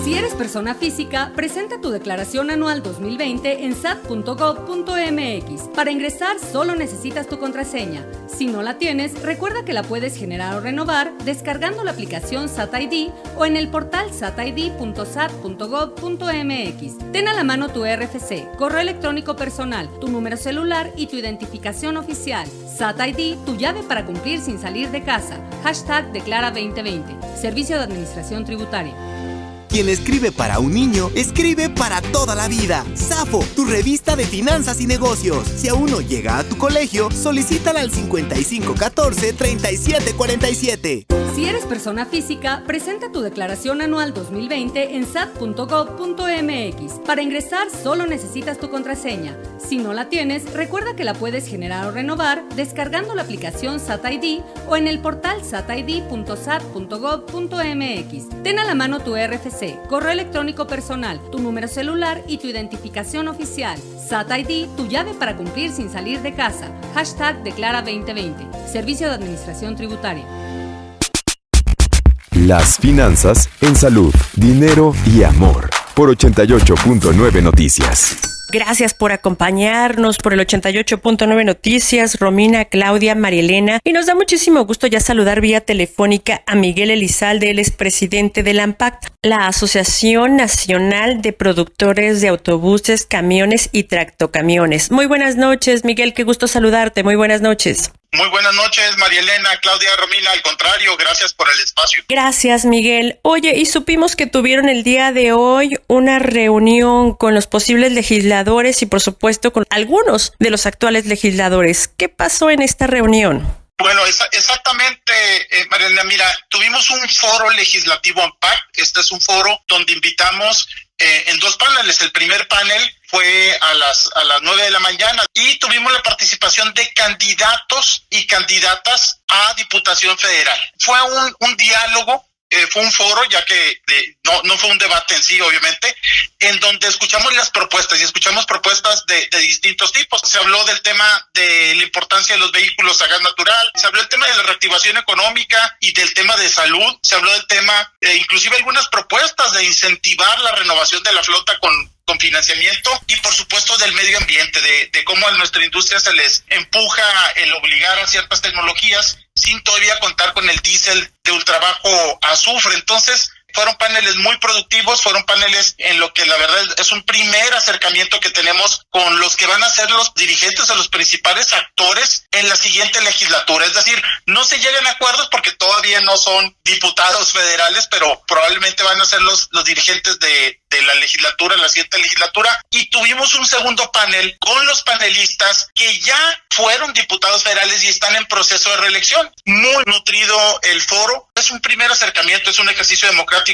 Si eres persona física, presenta tu declaración anual 2020 en sat.gov.mx. Para ingresar, solo necesitas tu contraseña. Si no la tienes, recuerda que la puedes generar o renovar descargando la aplicación SatID o en el portal satid.sat.gov.mx. Ten a la mano tu RFC, correo electrónico personal, tu número celular y tu identificación oficial. SatID, tu llave para cumplir sin salir de casa. #Declara 2020. Servicio de Administración Tributaria. Quien escribe para un niño, escribe para toda la vida. SAFO, tu revista de finanzas y negocios. Si aún no llega a tu colegio, solicítala al 5514-3747. Si eres persona física, presenta tu declaración anual 2020 en sat.gov.mx. Para ingresar, solo necesitas tu contraseña. Si no la tienes, recuerda que la puedes generar o renovar descargando la aplicación SatID o en el portal satid.sat.gov.mx. Ten a la mano tu RFC, correo electrónico personal, tu número celular y tu identificación oficial. SatID, tu llave para cumplir sin salir de casa. #Declara 2020. Servicio de Administración Tributaria. Las finanzas en salud, dinero y amor. Por 88.9 Noticias. Gracias por acompañarnos por el 88.9 Noticias, Romina, Claudia, Marielena. Y nos da muchísimo gusto ya saludar vía telefónica a Miguel Elizalde, él es presidente de la ANPAC, la Asociación Nacional de Productores de Autobuses, Camiones y Tractocamiones. Muy buenas noches, Miguel, qué gusto saludarte, muy buenas noches. Muy buenas noches, Marielena, Claudia, Romina, al contrario, gracias por el espacio. Gracias, Miguel. Oye, y supimos que tuvieron el día de hoy una reunión con los posibles legisladores y por supuesto con algunos de los actuales legisladores. ¿Qué pasó en esta reunión? Bueno, exactamente, Marielena, mira, tuvimos un foro legislativo ANPAC. Este es un foro donde invitamos en dos paneles. El primer panel fue a las 9 de la mañana y tuvimos la participación de candidatos y candidatas a Diputación Federal. Fue un diálogo, fue un foro, ya que no fue un debate en sí, obviamente, en donde escuchamos las propuestas y escuchamos propuestas de distintos tipos. Se habló del tema de la importancia de los vehículos a gas natural, se habló del tema de la reactivación económica y del tema de salud, se habló del tema, inclusive algunas propuestas de incentivar la renovación de la flota con financiamiento y por supuesto del medio ambiente, de cómo a nuestra industria se les empuja el obligar a ciertas tecnologías sin todavía contar con el diésel de ultrabajo azufre. Entonces, fueron paneles muy productivos, fueron paneles en lo que la verdad es un primer acercamiento que tenemos con los que van a ser los dirigentes o los principales actores en la siguiente legislatura. Es decir, no se llegan a acuerdos porque todavía no son diputados federales, pero probablemente van a ser los dirigentes de la legislatura, la siguiente legislatura. Y tuvimos un segundo panel con los panelistas que ya fueron diputados federales y están en proceso de reelección. Muy nutrido el foro. Es un primer acercamiento, es un ejercicio democrático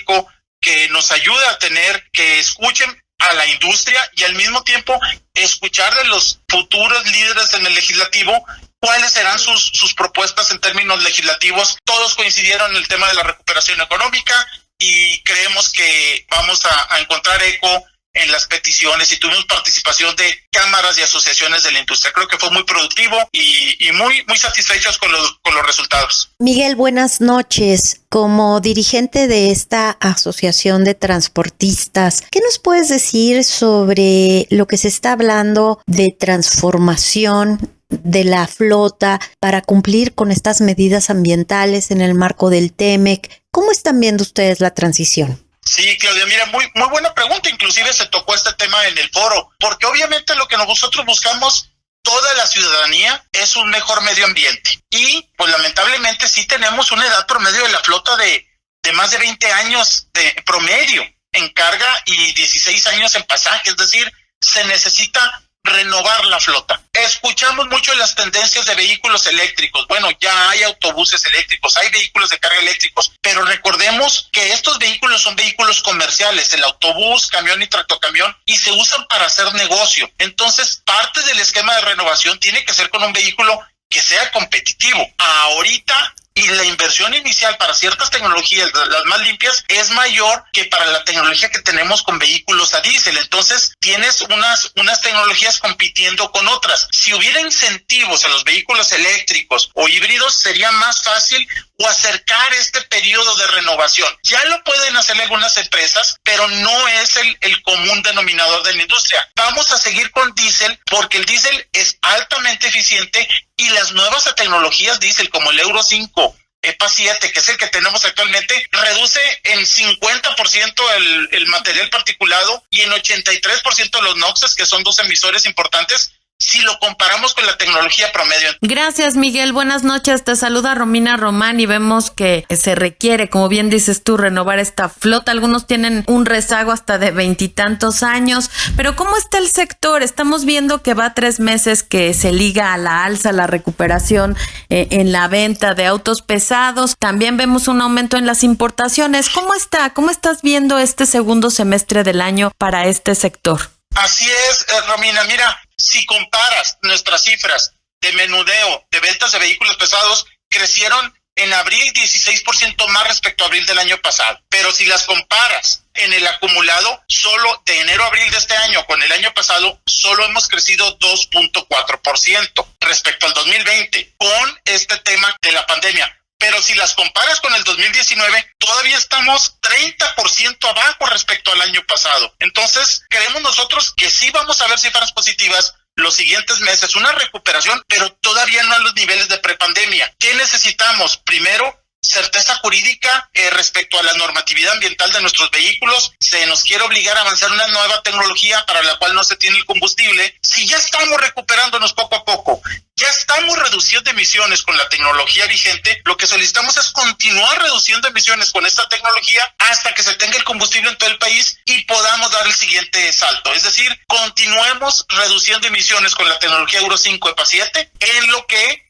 que nos ayuda a tener que escuchen a la industria y al mismo tiempo escuchar de los futuros líderes en el legislativo cuáles serán sus propuestas en términos legislativos. Todos coincidieron en el tema de la recuperación económica y creemos que vamos a encontrar eco en las peticiones y tuvimos participación de cámaras y asociaciones de la industria. Creo que fue muy productivo y muy satisfechos con los resultados. Miguel, buenas noches. Como dirigente de esta asociación de transportistas, ¿qué nos puedes decir sobre lo que se está hablando de transformación de la flota para cumplir con estas medidas ambientales en el marco del TEMEC? ¿Cómo están viendo ustedes la transición? Sí, Claudia, mira, muy buena pregunta. Inclusive se tocó este tema en el foro, porque obviamente lo que nosotros buscamos, toda la ciudadanía, es un mejor medio ambiente. Y, pues lamentablemente, sí tenemos una edad promedio de la flota de más de 20 años de promedio en carga y 16 años en pasaje. Es decir, se necesita renovar la flota. Escuchamos mucho las tendencias de vehículos eléctricos. Bueno, ya hay autobuses eléctricos, hay vehículos de carga eléctricos, pero recordemos que estos vehículos son vehículos comerciales, el autobús, camión y tractocamión, y se usan para hacer negocio. Entonces, parte del esquema de renovación tiene que ser con un vehículo que sea competitivo. Ahorita, y la inversión inicial para ciertas tecnologías, las más limpias, es mayor que para la tecnología que tenemos con vehículos a diésel. Entonces, tienes unas tecnologías compitiendo con otras. Si hubiera incentivos a los vehículos eléctricos o híbridos, sería más fácil o acercar este periodo de renovación. Ya lo pueden hacer algunas empresas, pero no es el común denominador de la industria. Vamos a seguir con diésel porque el diésel es altamente eficiente y las nuevas tecnologías diésel como el Euro 5, EPA 7, que es el que tenemos actualmente, reduce en 50% el material particulado y en 83% los NOxes, que son dos emisores importantes, si lo comparamos con la tecnología promedio. Gracias, Miguel. Buenas noches. Te saluda Romina Román y vemos que se requiere, como bien dices tú, renovar esta flota. Algunos tienen un rezago hasta de 20 y tantos años. Pero ¿cómo está el sector? Estamos viendo que va 3 meses que se liga a la alza, la recuperación en la venta de autos pesados. También vemos un aumento en las importaciones. ¿Cómo está? ¿Cómo estás viendo este segundo semestre del año para este sector? Así es, Romina. Mira, si comparas nuestras cifras de menudeo, de ventas de vehículos pesados, crecieron en abril 16% más respecto a abril del año pasado. Pero si las comparas en el acumulado, solo de enero a abril de este año con el año pasado, solo hemos crecido 2.4% respecto al 2020 con este tema de la pandemia. Pero si las comparas con el 2019, todavía estamos 30% abajo respecto al año pasado. Entonces, creemos nosotros que sí vamos a ver cifras positivas los siguientes meses, una recuperación, pero todavía no a los niveles de prepandemia. ¿Qué necesitamos? Primero, certeza jurídica respecto a la normatividad ambiental de nuestros vehículos. Se nos quiere obligar a avanzar una nueva tecnología para la cual no se tiene el combustible. Si ya estamos recuperándonos poco a poco, ya estamos reduciendo emisiones con la tecnología vigente, lo que solicitamos es continuar reduciendo emisiones con esta tecnología hasta que se tenga el combustible en todo el país y podamos dar el siguiente salto. Es decir, continuemos reduciendo emisiones con la tecnología Euro 5 EPA 7 en lo que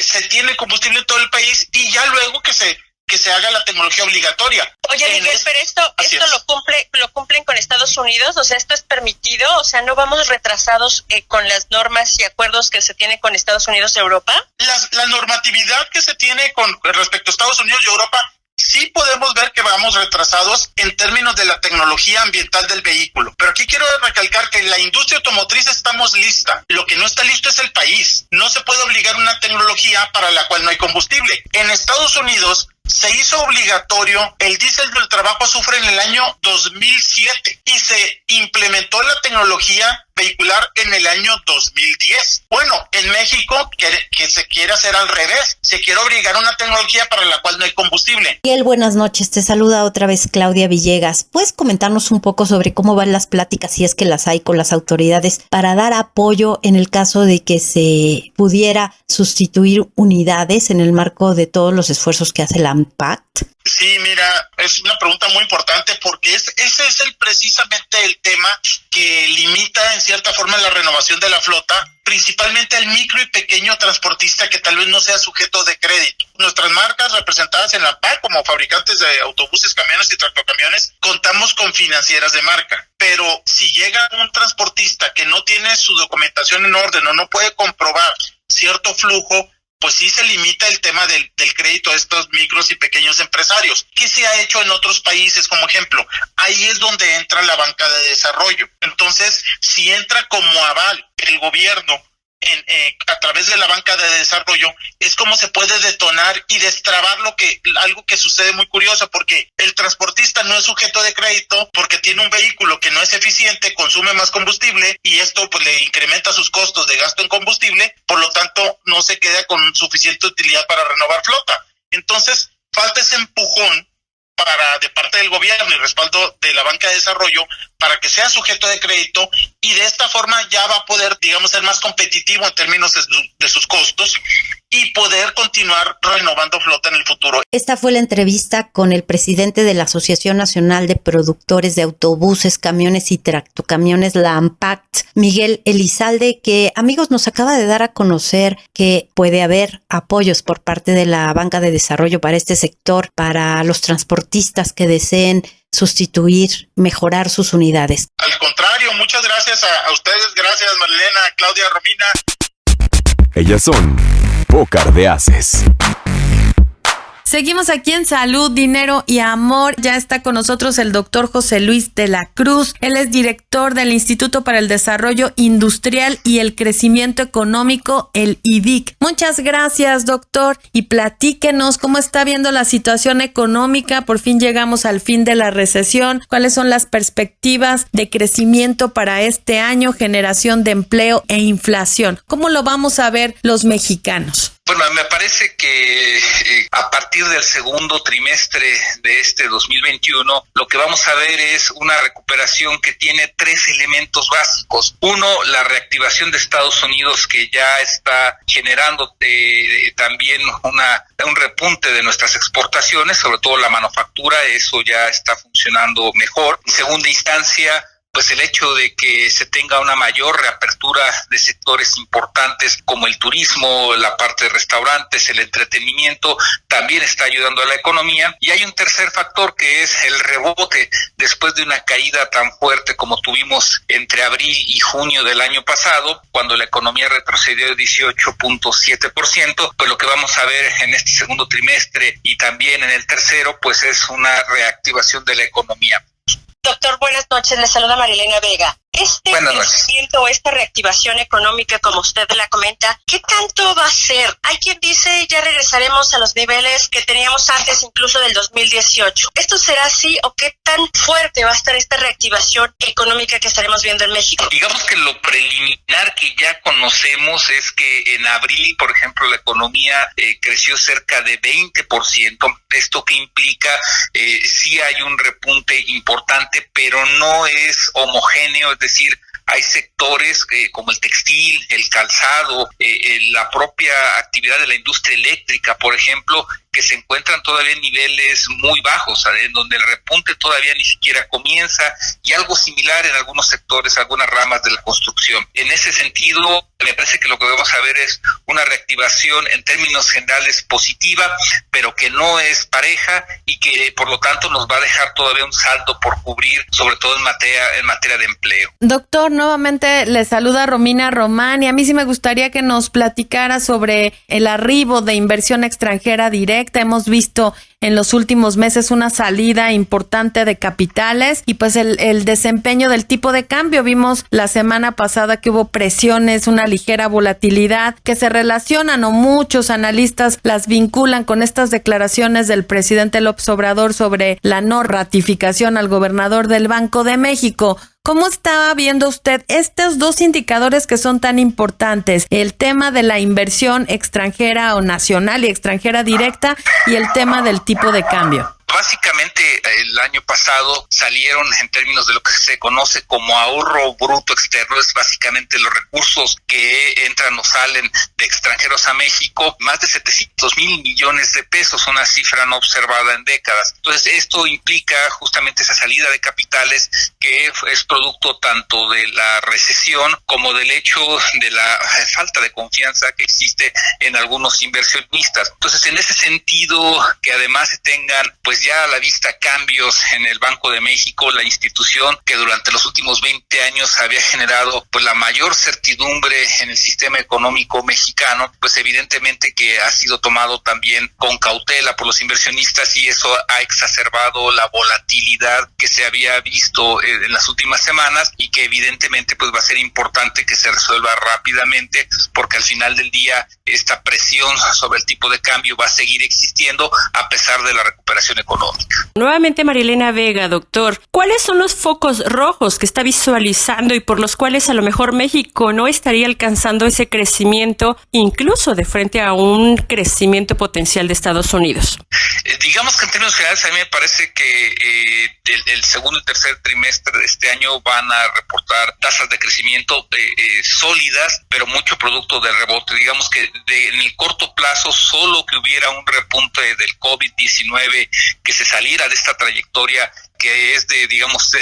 se tiene el combustible en todo el país y ya luego que se haga la tecnología obligatoria. Oye, Miguel, pero esto lo cumplen con Estados Unidos, o sea, esto es permitido, o sea, no vamos retrasados con las normas y acuerdos que se tienen con Estados Unidos y Europa. La normatividad que se tiene con respecto a Estados Unidos y Europa, sí podemos ver que vamos retrasados en términos de la tecnología ambiental del vehículo. Pero aquí quiero recalcar que en la industria automotriz estamos lista. Lo que no está listo es el país. No se puede obligar una tecnología para la cual no hay combustible. En Estados Unidos se hizo obligatorio el diésel del trabajo azufre en el año 2007 y se implementó la tecnología vehicular en el año 2010. Bueno, en México que se quiere hacer al revés, se quiere obligar a una tecnología para la cual no hay combustible. Miguel, buenas noches, te saluda otra vez Claudia Villegas. ¿Puedes comentarnos un poco sobre cómo van las pláticas, si es que las hay, con las autoridades para dar apoyo en el caso de que se pudiera sustituir unidades en el marco de todos los esfuerzos que hace la ANPAC? Sí, mira, es una pregunta muy importante porque ese es precisamente el tema que limita en cierta forma la renovación de la flota, principalmente el micro y pequeño transportista que tal vez no sea sujeto de crédito. Nuestras marcas representadas en la ANPAC como fabricantes de autobuses, camiones y tractocamiones, contamos con financieras de marca. Pero si llega un transportista que no tiene su documentación en orden o no puede comprobar cierto flujo, pues sí se limita el tema del crédito a estos micros y pequeños empresarios. ¿Qué se ha hecho en otros países como ejemplo? Ahí es donde entra la banca de desarrollo. Entonces, si entra como aval el gobierno a través de la banca de desarrollo, es como se puede detonar y destrabar algo que sucede muy curioso, porque el transportista no es sujeto de crédito porque tiene un vehículo que no es eficiente, consume más combustible y esto pues le incrementa sus costos de gasto en combustible, por lo tanto no se queda con suficiente utilidad para renovar flota. Entonces falta ese empujón de parte del gobierno y respaldo de la banca de desarrollo para que sea sujeto de crédito y de esta forma ya va a poder, digamos, ser más competitivo en términos de sus costos y poder continuar renovando flota en el futuro. Esta fue la entrevista con el presidente de la Asociación Nacional de Productores de Autobuses, Camiones y Tractocamiones, la ANPAC, Miguel Elizalde, que, amigos, nos acaba de dar a conocer que puede haber apoyos por parte de la banca de desarrollo para este sector, para los transportistas que deseen sustituir, mejorar sus unidades. Al contrario, muchas gracias a ustedes, gracias Marilena, Claudia, Romina. Ellas son Pócar de Haces. Seguimos aquí en Salud, Dinero y Amor. Ya está con nosotros el doctor José Luis de la Cruz. Él es director del Instituto para el Desarrollo Industrial y el Crecimiento Económico, el IDIC. Muchas gracias, doctor. Y platíquenos cómo está viendo la situación económica. Por fin llegamos al fin de la recesión. ¿Cuáles son las perspectivas de crecimiento para este año, generación de empleo e inflación? ¿Cómo lo vamos a ver los mexicanos? Bueno, me parece que a partir del segundo trimestre de este 2021, lo que vamos a ver es una recuperación que tiene tres elementos básicos. Uno, la reactivación de Estados Unidos, que ya está generando también un repunte de nuestras exportaciones, sobre todo la manufactura, eso ya está funcionando mejor. En segunda instancia, pues el hecho de que se tenga una mayor reapertura de sectores importantes como el turismo, la parte de restaurantes, el entretenimiento, también está ayudando a la economía. Y hay un tercer factor que es el rebote después de una caída tan fuerte como tuvimos entre abril y junio del año pasado, cuando la economía retrocedió 18.7%, pues lo que vamos a ver en este segundo trimestre y también en el tercero, pues es una reactivación de la economía. Doctor, buenas noches. Le saluda Marilena Vega. Crecimiento o esta reactivación económica, como usted la comenta, ¿qué tanto va a ser? Hay quien dice ya regresaremos a los niveles que teníamos antes, incluso del 2018. ¿Esto será así o qué tan fuerte va a estar esta reactivación económica que estaremos viendo en México? Digamos que lo preliminar que ya conocemos es que en abril, por ejemplo, la economía creció cerca de 20%. Esto que implica sí hay un repunte importante, pero no es homogéneo. Es decir, hay sectores como el textil, el calzado, la propia actividad de la industria eléctrica, por ejemplo, que se encuentran todavía en niveles muy bajos, en donde el repunte todavía ni siquiera comienza, y algo similar en algunos sectores, algunas ramas de la construcción. En ese sentido, me parece que lo que vamos a ver es una reactivación en términos generales positiva, pero que no es pareja y que por lo tanto nos va a dejar todavía un saldo por cubrir, sobre todo en materia de empleo. Doctor, nuevamente le saluda Romina Román, y a mí sí me gustaría que nos platicara sobre el arribo de inversión extranjera directa. Hemos visto en los últimos meses una salida importante de capitales y pues el desempeño del tipo de cambio. Vimos la semana pasada que hubo presiones, una ligera volatilidad que se relacionan, o muchos analistas las vinculan con estas declaraciones del presidente López Obrador sobre la no ratificación al gobernador del Banco de México. ¿Cómo está viendo usted estos dos indicadores que son tan importantes? El tema de la inversión extranjera o nacional y extranjera directa, y el tema del tipo de cambio. Básicamente, el año pasado salieron, en términos de lo que se conoce como ahorro bruto externo, es básicamente los recursos que entran o salen de extranjeros a México, más de 700,000 millones de pesos, una cifra no observada en décadas. Entonces, esto implica justamente esa salida de capitales que es producto tanto de la recesión como del hecho de la falta de confianza que existe en algunos inversionistas. Entonces, en ese sentido, que además se tengan pues ya a la vista cambios en el Banco de México, la institución que durante los últimos 20 años había generado pues la mayor certidumbre en el sistema económico mexicano, pues evidentemente que ha sido tomado también con cautela por los inversionistas, y eso ha exacerbado la volatilidad que se había visto en las últimas semanas, y que evidentemente pues va a ser importante que se resuelva rápidamente, porque al final del día esta presión sobre el tipo de cambio va a seguir existiendo a pesar de la recuperación económica. Nuevamente Marilena Vega, doctor, ¿cuáles son los focos rojos que está visualizando y por los cuales a lo mejor México no estaría alcanzando ese crecimiento, incluso de frente a un crecimiento potencial de Estados Unidos? Digamos que en términos generales a mí me parece que el segundo y tercer trimestre de este año van a reportar tasas de crecimiento sólidas, pero mucho producto del rebote. Digamos que en el corto plazo, solo que hubiera un repunte del COVID-19, que se saliera de esta trayectoria que es de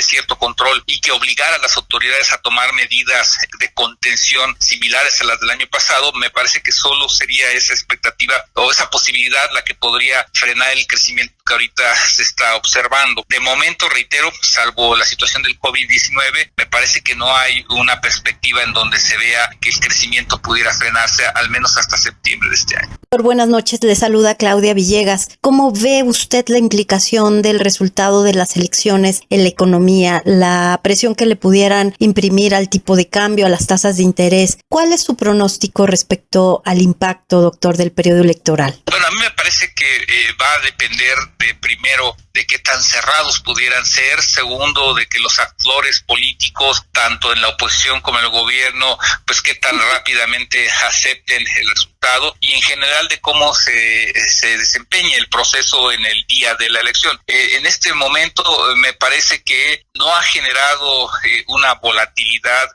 cierto control y que obligara a las autoridades a tomar medidas de contención similares a las del año pasado, me parece que solo sería esa expectativa o esa posibilidad la que podría frenar el crecimiento que ahorita se está observando. De momento, reitero, salvo la situación del COVID-19, me parece que no hay una perspectiva en donde se vea que el crecimiento pudiera frenarse al menos hasta septiembre de este año. Buenas noches, le saluda Claudia Villegas. ¿Cómo ve usted la implicación del resultado de las elecciones en la economía, la presión que le pudieran imprimir al tipo de cambio, a las tasas de interés? ¿Cuál es su pronóstico respecto al impacto, doctor, del periodo electoral? Bueno, a mí me parece que va a depender primero de qué tan cerrados pudieran ser, segundo de que los actores políticos, tanto en la oposición como en el gobierno, pues qué tan rápidamente acepten el resultado y en general de cómo se desempeñe el proceso en el día de la elección. En este momento me parece que no ha generado una volatilidad,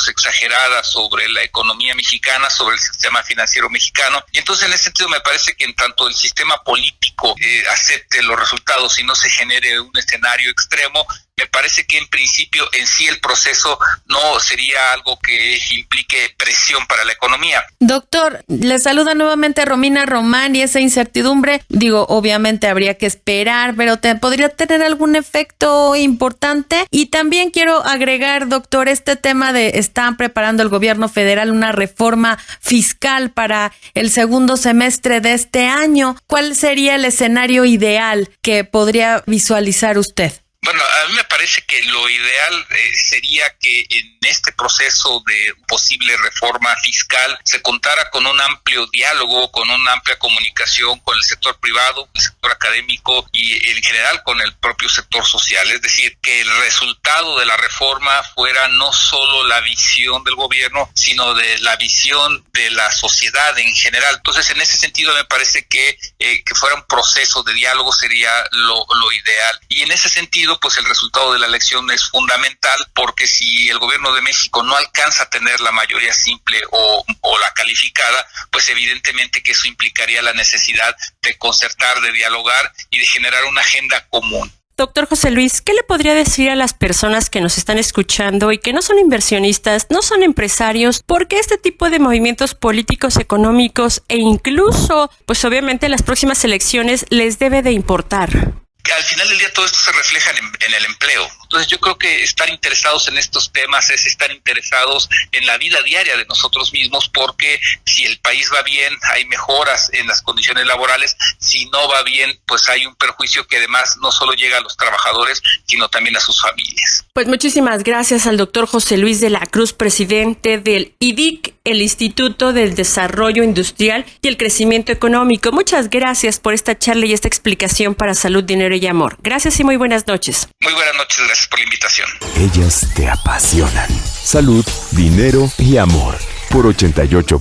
exagerada sobre la economía mexicana, sobre el sistema financiero mexicano. Y entonces en ese sentido me parece que en tanto el sistema político acepte los resultados y no se genere un escenario extremo, me parece que en principio en sí el proceso no sería algo que implique presión para la economía. Doctor, le saluda nuevamente Romina Román y esa incertidumbre, obviamente habría que esperar, pero podría tener algún efecto importante. Y también quiero agregar, doctor, este tema están preparando el gobierno federal una reforma fiscal para el segundo semestre de este año. ¿Cuál sería el escenario ideal que podría visualizar usted? Bueno, a mí me parece que lo ideal sería que en este proceso de posible reforma fiscal se contara con un amplio diálogo, con una amplia comunicación con el sector privado, el sector académico y en general con el propio sector social. Es decir, que el resultado de la reforma fuera no solo la visión del gobierno, sino de la visión de la sociedad en general. Entonces, en ese sentido me parece que fuera un proceso de diálogo sería lo ideal. Y en ese sentido, pues el resultado de la elección es fundamental, porque si el gobierno de México no alcanza a tener la mayoría simple o la calificada, pues evidentemente que eso implicaría la necesidad de concertar, de dialogar y de generar una agenda común. Doctor José Luis, ¿qué le podría decir a las personas que nos están escuchando y que no son inversionistas, no son empresarios, porque este tipo de movimientos políticos, económicos e incluso, pues obviamente las próximas elecciones les debe de importar? Al final del día todo esto se refleja en el empleo. Entonces yo creo que estar interesados en estos temas es estar interesados en la vida diaria de nosotros mismos, porque si el país va bien, hay mejoras en las condiciones laborales. Si no va bien, pues hay un perjuicio que además no solo llega a los trabajadores, sino también a sus familias. Pues muchísimas gracias al doctor José Luis de la Cruz, presidente del IDIC, el Instituto del Desarrollo Industrial y el Crecimiento Económico. Muchas gracias por esta charla y esta explicación para Salud, Dinero y Amor. Gracias y muy buenas noches. Muy buenas noches, gracias por la invitación. Ellas te apasionan. Salud, Dinero y Amor por 88.9.